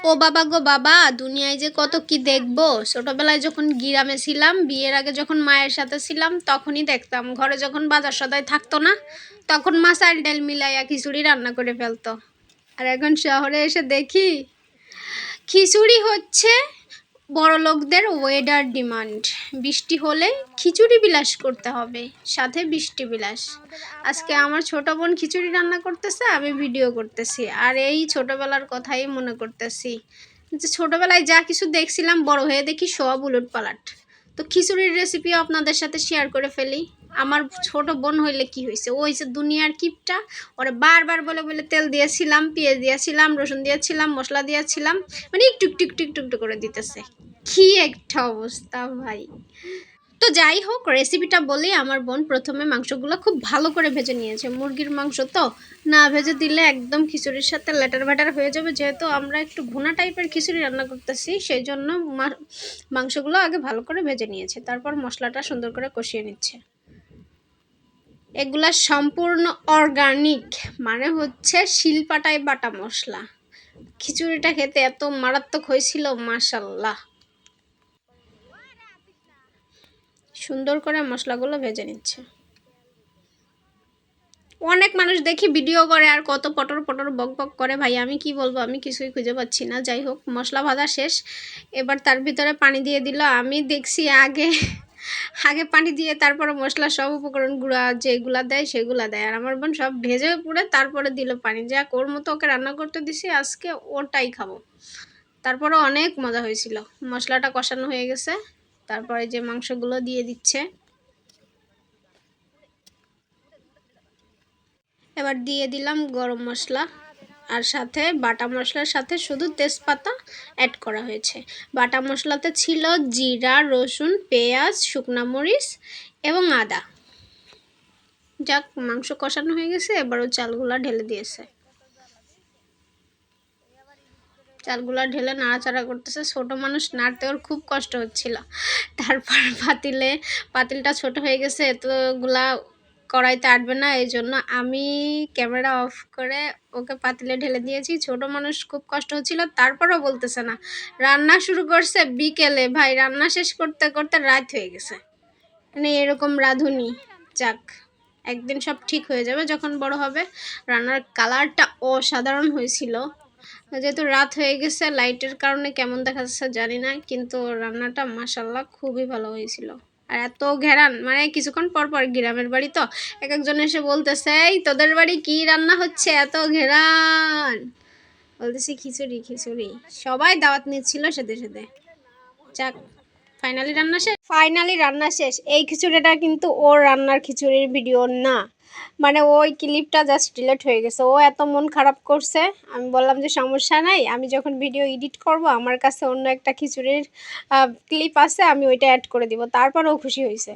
ও বাবা গো বাবা, দুনিয়ায় যে কত কি দেখবো। ছোটবেলায় যখন গ্রামে ছিলাম, বিয়ের আগে যখন মায়ের সাথে ছিলাম, তখনই দেখতাম ঘরে যখন বাজার সদাই থাকতো না, তখন মা চাল ডাল মিলাইয়া খিচুড়ি রান্না করে ফেলতো। আর এখন শহরে এসে দেখি খিচুড়ি হচ্ছে বড়লোকদের ওয়েদার ডিমান্ড। বৃষ্টি হলে খিচুড়ি বিলাস করতে হবে, সাথে বৃষ্টি বিলাস। আজকে আমার ছোট বোন খিচুড়ি রান্না করতেছে, আমি ভিডিও করতেছি, আর এই ছোটবেলার কথাই মনে করতেছি যে ছোটবেলায় যা কিছু দেখছিলাম, বড় হয়ে দেখি সব উলট পালাট। তো খিচুড়ির রেসিপিও আপনাদের সাথে শেয়ার করে ফেলি। আমার ছোট বোন হইলে কি হয়েছে, ও হয়েছে দুনিয়ার কিপটা। ওরা বারবার বলে বলে তেল দিয়েছিলাম, পেঁয়াজ দিয়েছিলাম, রসুন দিয়েছিলাম, মশলা দিয়েছিলাম, মানে একটু একটু একটু একটু একটু করে দিতেছে। কি একটা অবস্থা ভাই। তো যাই হোক, রেসিপিটা বলি। আমার বোন প্রথমে মাংসগুলো খুব ভালো করে ভেজে নিয়েছে। মুরগির মাংস তো না ভেজে দিলে একদম খিচুড়ির সাথে লেটার ব্যাটার হয়ে যাবে। যেহেতু আমরা একটু ভুনা টাইপের খিচুড়ি রান্না করতেছি, সেই জন্য মাংসগুলো আগে ভালো করে ভেজে নিয়েছে, তারপর মশলাটা সুন্দর করে কষিয়ে নিচ্ছে। এগুলা সম্পূর্ণ অর্গানিক, মানে হচ্ছে শিলপাটায় বাটা মশলা। খিচুড়িটা খেতে এত মারাত্মক হয়েছিল, মাশাল্লাহ। সুন্দর করে মশলাগুলো ভেজে নিচ্ছে। অনেক মানুষ দেখি ভিডিও করে আর কত পটর পটর বক বক করে, ভাই আমি কি বলবো, আমি কিছুই খুঁজে পাচ্ছি না। যাই হোক, মশলা ভাজা শেষ, এবার তার ভিতরে পানি দিয়ে দিল। আমি দেখছি আগে আগে পানি দিয়ে তারপরে মশলা সব উপকরণ গুঁড়া যেগুলা দেয় সেগুলা দেয়, আর আমার বোন সব ভেজে পুড়ে তারপরে দিল পানি। যা ওর মতো ওকে রান্না করতে দিছি, আজকে ওটাই খাবো। তারপরে অনেক মজা হয়েছিল। মশলাটা কষানো হয়ে গেছে, তারপরে যে মাংসগুলো দিয়ে দিচ্ছে। এবার দিয়ে দিলাম গরম মশলা, আর সাথে বাটা মশলার সাথে শুধু তেজপাতা অ্যাড করা হয়েছে। বাটা মশলাতে ছিল জিরা, রসুন, পেঁয়াজ, শুকনো মরিচ এবং আদা। যাক, মাংস কষানো হয়ে গেছে, এবারও চালগুলা ঢেলে দিয়েছে। চালগুলা ঢেলে নাড়াচাড়া করতেছে। ছোট মানুষ, নাড়তে ওর খুব কষ্ট হচ্ছিল। তারপর পাতিলটা ছোট হয়ে গেছে, এতগুলা কড়াইতে আটবে না, এই জন্য আমি ক্যামেরা অফ করে ওকে পাতিলে ঢেলে দিয়েছি। ছোট মানুষ, খুব কষ্ট হচ্ছিল, তারপরও বলতেছে না। রান্না শুরু করছে বিকেলে, ভাই রান্না শেষ করতে করতে রাত হয়ে গেছে। মানে এরকম রাঁধুনি। যাক, একদিন সব ঠিক হয়ে যাবে যখন বড় হবে। রান্নার কালারটা অসাধারণ হয়েছিল। যেহেতু রাত হয়ে গেছে, লাইটের কারণে কেমন দেখা যাচ্ছে জানি না, কিন্তু রান্নাটা মাশাল্লাহ খুবই ভালো হয়েছিল। আর এত ঘেরান, মানে কিছুক্ষণ পর পর, গ্রামের বাড়ি তো, এক একজন এসে বলতেছে, এই তোদের বাড়ি কি রান্না হচ্ছে, এত ঘেরান। বলতেছি খিচুড়ি খিচুড়ি। সবাই দাওয়াত নিচ্ছিল সাথে সাথে। যাক, ফাইনালি রান্না শেষ। এই খিচুড়িটা কিন্তু ওর রান্নার খিচুড়ির ভিডিও না, মানে ওই ক্লিপটা জাস্ট ডিলিট হয়ে গেছে। ও এত মন খারাপ করছে। আমি বললাম যে সমস্যা নাই, আমি যখন ভিডিও এডিট করব আমার কাছে অন্য একটা খিচুড়ির ক্লিপ আছে, আমি ওইটা অ্যাড করে দিব। তারপর ও খুশি হয়েছে।